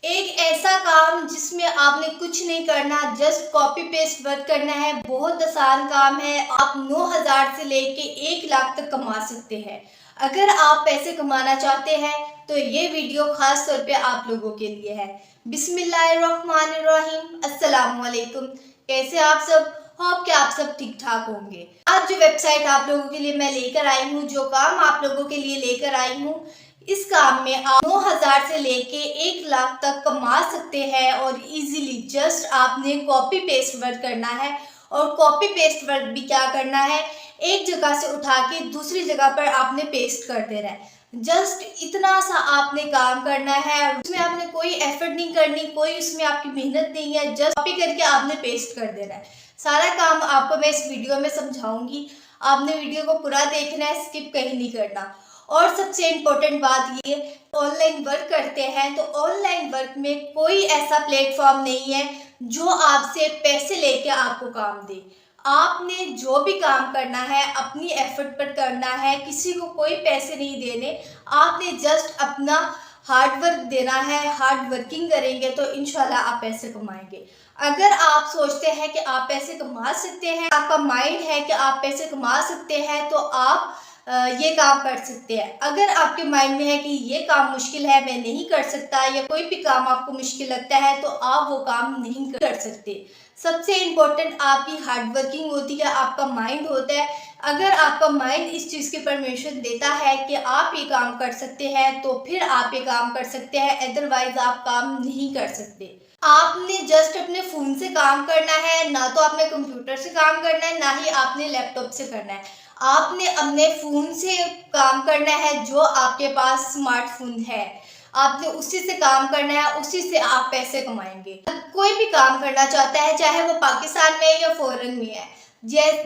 एक ऐसा काम जिसमें आपने कुछ नहीं करना, जस्ट कॉपी पेस्ट वर्क करना है। बहुत आसान काम है। आप 9,000 से लेके 1 लाख तक कमा सकते हैं। अगर आप पैसे कमाना चाहते हैं तो ये वीडियो खास तौर पे आप लोगों के लिए है। बिस्मिल्लाहिर्रहमानिर्रहीम, अस्सलाम वालेकुम। कैसे आप सब? होप कि आप सब ठीक ठाक होंगे। आज जो वेबसाइट आप लोगों के लिए मैं लेकर आई हूँ, जो काम आप लोगों के लिए लेकर आई हूँ, इस काम में आप 9,000 से लेके 1 लाख तक कमा सकते हैं और इजीली जस्ट आपने कॉपी पेस्ट वर्क करना है। और कॉपी पेस्ट वर्क भी क्या करना है, एक जगह से उठा के दूसरी जगह पर आपने पेस्ट कर देना है। जस्ट इतना सा आपने काम करना है, उसमें आपने कोई एफर्ट नहीं करनी, कोई उसमें आपकी मेहनत नहीं है, जस्ट कॉपी करके आपने पेस्ट कर देना है। सारा काम आपको मैं इस वीडियो में समझाऊंगी। आपने वीडियो को पूरा देखना है, स्किप कहीं नहीं करना। और सबसे इम्पोर्टेंट बात ये, ऑनलाइन वर्क करते हैं तो ऑनलाइन वर्क में कोई ऐसा प्लेटफॉर्म नहीं है जो आपसे पैसे लेके आपको काम दे। आपने जो भी काम करना है अपनी एफर्ट पर करना है, किसी को कोई पैसे नहीं देने। आपने जस्ट अपना हार्ड वर्क देना है। हार्ड वर्किंग करेंगे तो इंशाल्लाह आप पैसे कमाएंगे। अगर आप सोचते हैं कि आप पैसे कमा सकते हैं, आपका माइंड है कि आप पैसे कमा सकते हैं, तो आप ये काम कर सकते हैं। अगर आपके माइंड में है कि ये काम मुश्किल है, मैं नहीं कर सकता, या कोई भी काम आपको मुश्किल लगता है, तो आप वो काम नहीं कर सकते। सबसे इम्पोर्टेंट आपकी हार्ड वर्किंग होती है, आपका माइंड होता है। अगर आपका माइंड इस चीज़ की परमिशन देता है कि आप ये काम कर सकते हैं, तो फिर आप ये काम कर सकते हैं, अदरवाइज आप काम नहीं कर सकते। आपने जस्ट अपने फ़ोन से काम करना है, ना तो आपने कंप्यूटर से काम करना है, ना ही आपने लैपटॉप से करना है। आपने अपने फ़ोन से काम करना है, जो आपके पास स्मार्टफोन है आपने उसी से काम करना है, उसी से आप पैसे कमाएंगे। कोई भी काम करना चाहता है, चाहे वो पाकिस्तान में है या फॉरेन में है,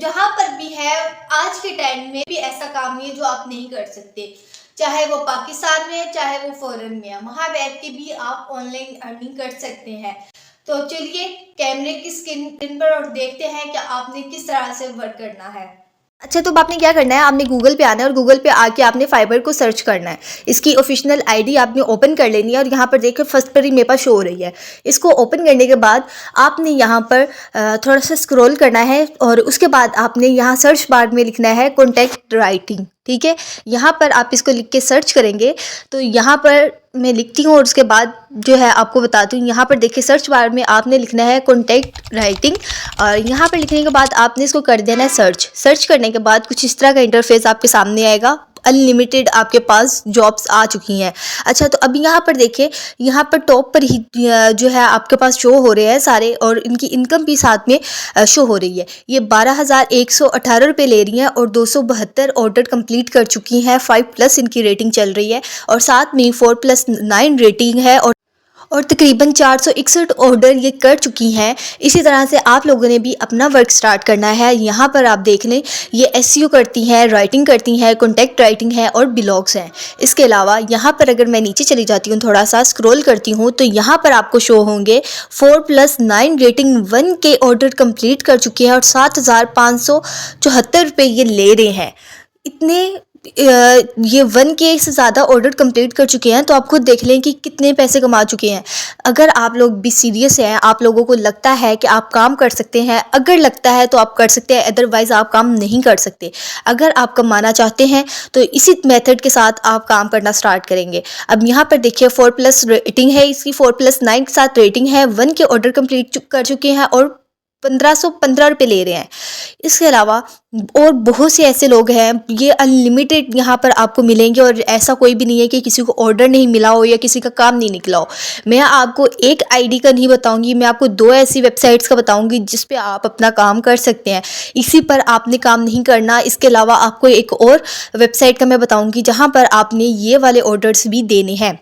जहाँ पर भी है, आज के टाइम में भी ऐसा काम नहीं है जो आप नहीं कर सकते। चाहे वो पाकिस्तान में है, चाहे वो फॉरेन में है, वहाँ बैठ के भी आप ऑनलाइन अर्निंग कर सकते हैं। तो चलिए कैमरे की स्क्रीन पर और देखते हैं कि आपने किस तरह से वर्क करना है। अच्छा, तो अब आपने क्या करना है, आपने गूगल पे आना है और गूगल पे आके आपने फाइबर को सर्च करना है। इसकी ऑफिशियल आईडी आपने ओपन कर लेनी है और यहाँ पर देखिए फर्स्ट पर ही मेरे पास शो हो रही है। इसको ओपन करने के बाद आपने यहाँ पर थोड़ा सा स्क्रॉल करना है और उसके बाद आपने यहाँ सर्च बार में लिखना है कॉन्टैक्ट राइटिंग। ठीक है, यहाँ पर आप इसको लिख के सर्च करेंगे तो यहाँ पर मैं लिखती हूँ और उसके बाद जो है आपको बताती हूँ। यहाँ पर देखिए सर्च बार में आपने लिखना है कॉन्टैक्ट राइटिंग और यहाँ पर लिखने के बाद आपने इसको कर देना है सर्च। सर्च करने के बाद कुछ इस तरह का इंटरफेस आपके सामने आएगा। अनलिमिटेड आपके पास जॉब्स आ चुकी हैं। अच्छा, तो अभी यहाँ पर देखिए, यहाँ पर टॉप पर ही जो है आपके पास शो हो रहे हैं सारे और इनकी इनकम भी साथ में शो हो रही है। ये 12,118 रुपये ले रही हैं और 272 ऑर्डर कंप्लीट कर चुकी हैं। 5+ इनकी रेटिंग चल रही है और साथ में 4+9 रेटिंग है और तकरीबन 461 ऑर्डर ये कर चुकी हैं। इसी तरह से आप लोगों ने भी अपना वर्क स्टार्ट करना है। यहाँ पर आप देख लें, ये एसईओ करती हैं, राइटिंग करती हैं, कॉन्टैक्ट राइटिंग है और ब्लॉग्स हैं। इसके अलावा यहाँ पर अगर मैं नीचे चली जाती हूँ, थोड़ा सा स्क्रॉल करती हूँ, तो यहाँ पर आपको शो होंगे 4+9 रेटिंग 1 के ऑर्डर कंप्लीट कर चुके हैं और 7,574 रुपये ये ले रहे हैं। इतने ये 1K से ज़्यादा ऑर्डर कंप्लीट कर चुके हैं, तो आप खुद देख लें कि कितने पैसे कमा चुके हैं। अगर आप लोग भी सीरियस हैं, आप लोगों को लगता है कि आप काम कर सकते हैं, अगर लगता है तो आप कर सकते हैं, अदरवाइज़ आप काम नहीं कर सकते। अगर आप कमाना चाहते हैं तो इसी मेथड के साथ आप काम करना स्टार्ट करेंगे। अब यहाँ पर देखिए 4+ रेटिंग है इसकी, 4+9 के साथ रेटिंग है, 1 के ऑर्डर कंप्लीट कर चुके हैं और 1,515 रुपये ले रहे हैं। इसके अलावा और बहुत से ऐसे लोग हैं, ये अनलिमिटेड यहाँ पर आपको मिलेंगे और ऐसा कोई भी नहीं है कि किसी को ऑर्डर नहीं मिला हो या किसी का काम नहीं निकला हो। मैं आपको एक आईडी का नहीं बताऊंगी, मैं आपको 2 ऐसी वेबसाइट्स का बताऊंगी जिस पे आप अपना काम कर सकते हैं। इसी पर आपने काम नहीं करना। इसके अलावा आपको एक और वेबसाइट का मैं बताऊँगी जहाँ पर आपने ये वाले ऑर्डर्स भी देने हैं।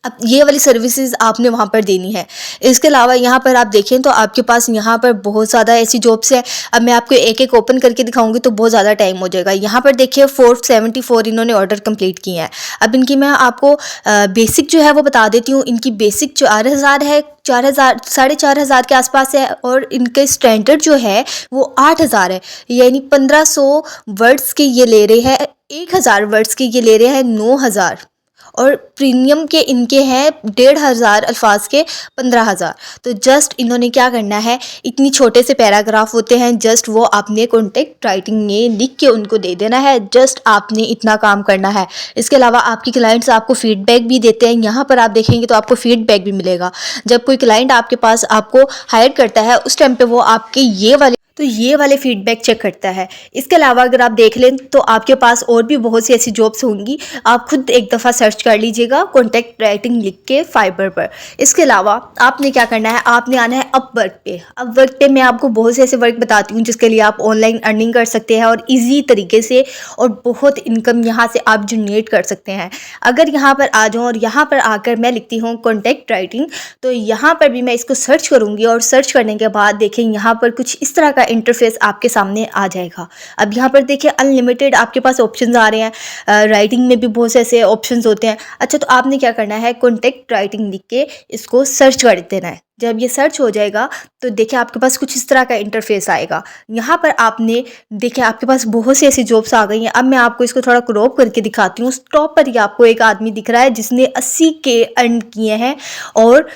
अब ये वाली सर्विसेज आपने वहाँ पर देनी है। इसके अलावा यहाँ पर आप देखें तो आपके पास यहाँ पर बहुत ज़्यादा ऐसी जॉब्स हैं। अब मैं आपको एक एक ओपन करके दिखाऊंगी तो बहुत ज़्यादा टाइम हो जाएगा। यहाँ पर देखिए 474 इन्होंने ऑर्डर कंप्लीट किए हैं। अब इनकी मैं आपको बेसिक जो है वो बता देती हूँ। इनकी बेसिक 4,000 है, 4,000 4,500 के आसपास है और इनके स्टैंडर्ड जो है वो 8,000 है। यानी 1,500 वर्ड्स के ये ले रहे हैं, 1,000 वर्ड्स के ये ले रहे हैं 9,000 और प्रीमियम के इनके हैं 1,500 अल्फाज के 15,000। तो जस्ट इन्होंने क्या करना है, इतनी छोटे से पैराग्राफ होते हैं, जस्ट वो आपने कॉन्टेक्ट राइटिंग में लिख के उनको दे देना है। जस्ट आपने इतना काम करना है। इसके अलावा आपकी क्लाइंट्स आपको फीडबैक भी देते हैं। यहाँ पर आप देखेंगे तो आपको फीडबैक भी मिलेगा। जब कोई क्लाइंट आपके पास आपको हायर करता है उस टाइम पे वो आपके ये वाले फीडबैक चेक करता है। इसके अलावा अगर आप देख लें तो आपके पास और भी बहुत सी ऐसी जॉब्स होंगी। आप खुद एक दफ़ा सर्च कर लीजिएगा कॉन्टेक्ट राइटिंग लिख के फाइबर पर। इसके अलावा आपने क्या करना है, आपने आना है अपवर्क पे। अपवर्क पे मैं आपको बहुत से ऐसे वर्क बताती हूँ जिसके लिए आप ऑनलाइन अर्निंग कर सकते हैं और ईजी तरीके से, और बहुत इनकम यहाँ से आप जनरेट कर सकते हैं। अगर यहाँ पर आ जाऊँ और यहाँ पर आकर मैं लिखती हूँ कॉन्टेक्ट राइटिंग, तो यहाँ पर भी मैं इसको सर्च करूँगी और सर्च करने के बाद देखें यहाँ पर कुछ इस तरह का इंटरफेस आपके सामने आ जाएगा। अब यहाँ पर देखिए अनलिमिटेड आपके पास ऑप्शंस आ रहे हैं। राइटिंग में भी बहुत से ऐसे ऑप्शंस होते हैं। अच्छा, तो आपने क्या करना है, कॉन्टेक्ट राइटिंग लिख के इसको सर्च कर देना है। जब ये सर्च हो जाएगा तो देखिए आपके पास कुछ इस तरह का इंटरफेस आएगा। यहाँ पर आपने देखिए आपके पास बहुत सी ऐसी जॉब्स आ गई हैं। अब मैं आपको इसको थोड़ा क्रॉप करके दिखाती हूँ। टॉप पर ही आपको एक आदमी दिख रहा है जिसने 80K अर्न किए हैं, और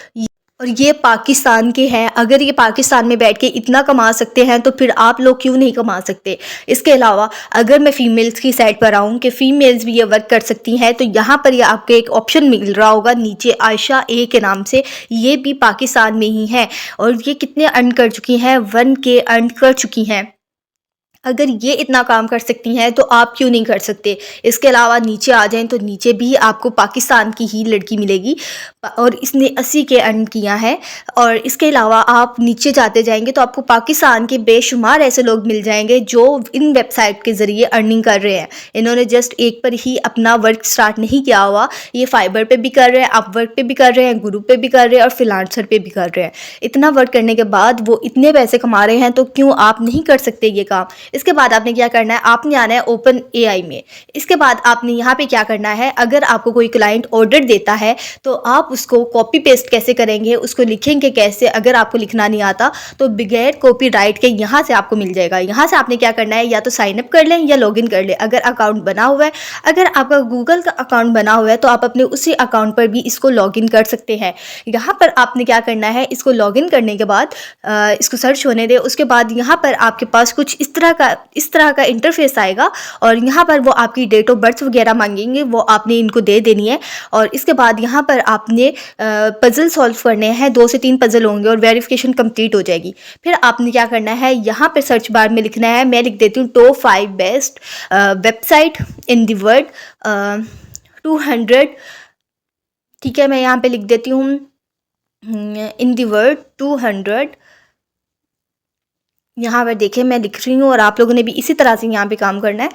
ये पाकिस्तान के हैं। अगर ये पाकिस्तान में बैठ के इतना कमा सकते हैं तो फिर आप लोग क्यों नहीं कमा सकते। इसके अलावा अगर मैं फ़ीमेल्स की साइड पर आऊँ कि फ़ीमेल्स भी ये वर्क कर सकती हैं, तो यहाँ पर ये आपको एक ऑप्शन मिल रहा होगा नीचे, आयशा ए के नाम से। ये भी पाकिस्तान में ही है और ये कितने अर्न कर चुकी हैं, 1K अर्न कर चुकी हैं। अगर ये इतना काम कर सकती हैं तो आप क्यों नहीं कर सकते। इसके अलावा नीचे आ जाएं तो नीचे भी आपको पाकिस्तान की ही लड़की मिलेगी और इसने 80K अर्न किया है। और इसके अलावा आप नीचे जाते जाएंगे तो आपको पाकिस्तान के बेशुमार ऐसे लोग मिल जाएंगे जो इन वेबसाइट के ज़रिए अर्निंग कर रहे हैं। इन्होंने जस्ट एक पर ही अपना वर्क स्टार्ट नहीं किया हुआ, ये फाइबर पे भी कर रहे हैं, अपवर्क पे भी कर रहे हैं, ग्रुप पे भी कर रहे हैं और फ्रीलांसर पे भी कर रहे हैं। इतना वर्क करने के बाद वो इतने पैसे कमा रहे हैं, तो क्यों आप नहीं कर सकते ये काम। इसके बाद आपने क्या करना है, आपने आना है ओपन AI में। इसके बाद आपने यहाँ पे क्या करना है, अगर आपको कोई क्लाइंट ऑर्डर देता है तो आप उसको कॉपी पेस्ट कैसे करेंगे, उसको लिखेंगे कैसे। अगर आपको लिखना नहीं आता तो बगैर कॉपीराइट के यहाँ से आपको मिल जाएगा। यहाँ से आपने क्या करना है, या तो साइन अप कर लें या लॉगिन कर लें अगर अकाउंट बना हुआ है। अगर आपका गूगल का अकाउंट बना हुआ है तो आप अपने उसी अकाउंट पर भी इसको लॉगिन कर सकते हैं। यहाँ पर आपने क्या करना है, इसको लॉगिन करने के बाद इसको सर्च होने दें। उसके बाद यहाँ पर आपके पास कुछ इस तरह का इंटरफेस आएगा और यहाँ पर वो आपकी डेट ऑफ बर्थ वगैरह मांगेंगे, वो आपने इनको दे देनी है। और इसके बाद यहाँ पर आपने पजल सॉल्व करने हैं, 2 से 3 पजल होंगे और वेरिफिकेशन कंप्लीट हो जाएगी। फिर आपने क्या करना है, यहाँ पर सर्च बार में लिखना है, मैं लिख देती हूँ top 5 best website in the world 200। ठीक है, मैं यहाँ पे लिख देती हूँ इन द वर्ल्ड 200। यहाँ पर देखिए मैं लिख रही हूँ और आप लोगों ने भी इसी तरह से यहाँ पे काम करना है।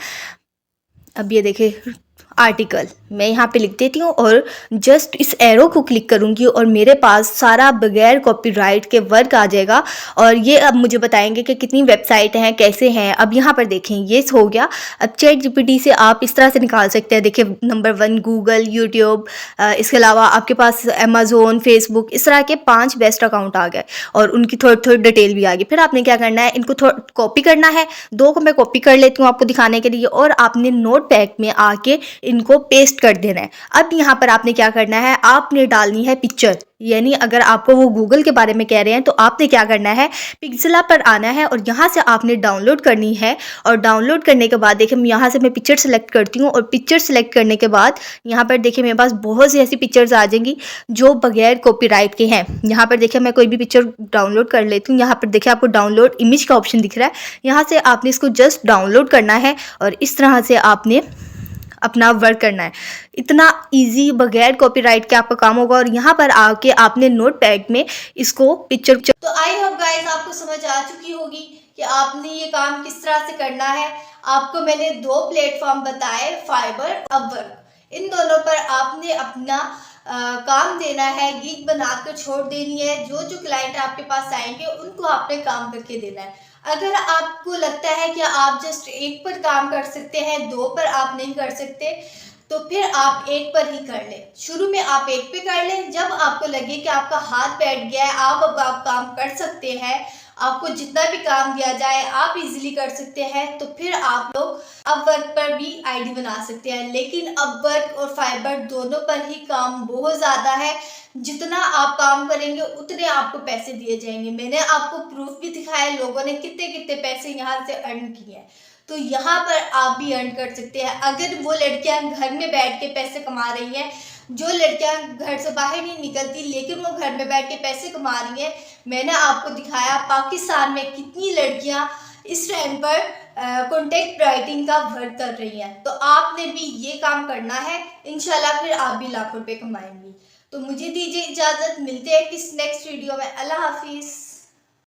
अब ये देखिए आर्टिकल मैं यहाँ पे लिख देती हूँ और जस्ट इस एरो को क्लिक करूँगी और मेरे पास सारा बगैर कॉपीराइट के वर्क आ जाएगा। और ये अब मुझे बताएंगे कि कितनी वेबसाइट हैं, कैसे हैं। अब यहाँ पर देखें ये हो गया। अब ChatGPT से आप इस तरह से निकाल सकते हैं। देखिए नंबर 1 गूगल, यूट्यूब, इसके अलावा आपके पास अमेज़ोन, फेसबुक, इस तरह के 5 बेस्ट अकाउंट आ गए और उनकी थोड़ी डिटेल भी आ गई। फिर आपने क्या करना है, इनको कॉपी करना है। 2 को मैं कॉपी कर लेती हूँ आपको दिखाने के लिए, और आपने नोटपैड में आके इनको पेस्ट कर देना है। अब यहाँ पर आपने क्या करना है, आपने डालनी है पिक्चर। यानी अगर आपको वो गूगल के बारे में कह रहे हैं तो आपने क्या करना है, पिक्सेला पर आना है और यहाँ से आपने डाउनलोड करनी है। और डाउनलोड करने के बाद देखिए यहाँ से मैं पिक्चर सेलेक्ट करती हूँ और पिक्चर सेलेक्ट करने के बाद यहाँ पर देखिए मेरे पास बहुत सी ऐसी पिक्चर्स आ जाएंगी जो बगैर कॉपीराइट के हैं। यहाँ पर देखिए मैं कोई भी पिक्चर डाउनलोड कर लेती हूँ। यहाँ पर देखिए आपको डाउनलोड इमेज का ऑप्शन दिख रहा है, यहाँ से आपने इसको जस्ट डाउनलोड करना है और इस तरह से आपने अपना वर्क करना है। इतना इजी बगैर कॉपीराइट के आपका काम होगा। और यहाँ पर आके आपने नोटपैड में इसको पिक्चर। तो आई होप गाइस आपको समझ आ चुकी होगी कि आपने ये काम किस तरह से करना है। आपको मैंने 2 प्लेटफॉर्म बताए, फाइबर, अपवर्क। इन दोनों पर आपने अपना काम देना है, गिग बनाकर छोड़ देनी है। जो क्लाइंट आपके पास आएंगे उनको आपने काम करके देना है। अगर आपको लगता है कि आप जस्ट एक पर काम कर सकते हैं, 2 पर आप नहीं कर सकते, तो फिर आप 1 पर ही कर लें। शुरू में आप 1 पे कर लें। जब आपको लगे कि आपका हाथ बैठ गया है, आप अब आप काम कर सकते हैं, आपको जितना भी काम दिया जाए आप इजीली कर सकते हैं, तो फिर आप लोग अपवर्क पर भी आईडी बना सकते हैं। लेकिन अपवर्क और फाइवर दोनों पर ही काम बहुत ज़्यादा है, जितना आप काम करेंगे उतने आपको पैसे दिए जाएंगे। मैंने आपको प्रूफ भी दिखाया, लोगों ने कितने कितने पैसे यहाँ से अर्न किए हैं, तो यहाँ पर आप भी अर्न कर सकते हैं। अगर वो लड़कियाँ घर में बैठ के पैसे कमा रही हैं, जो लड़कियाँ घर से बाहर नहीं निकलती लेकिन वो घर में बैठ के पैसे कमा रही हैं, मैंने आपको दिखाया पाकिस्तान में कितनी लड़कियाँ इस टाइम पर कंटेंट राइटिंग का वर्क कर रही हैं। तो आपने भी ये काम करना है, इंशाल्लाह फिर आप भी लाखों रुपए कमाएंगी। तो मुझे दीजिए इजाज़त, मिलते हैं किस नेक्स्ट वीडियो में। अल्लाह हाफिज़।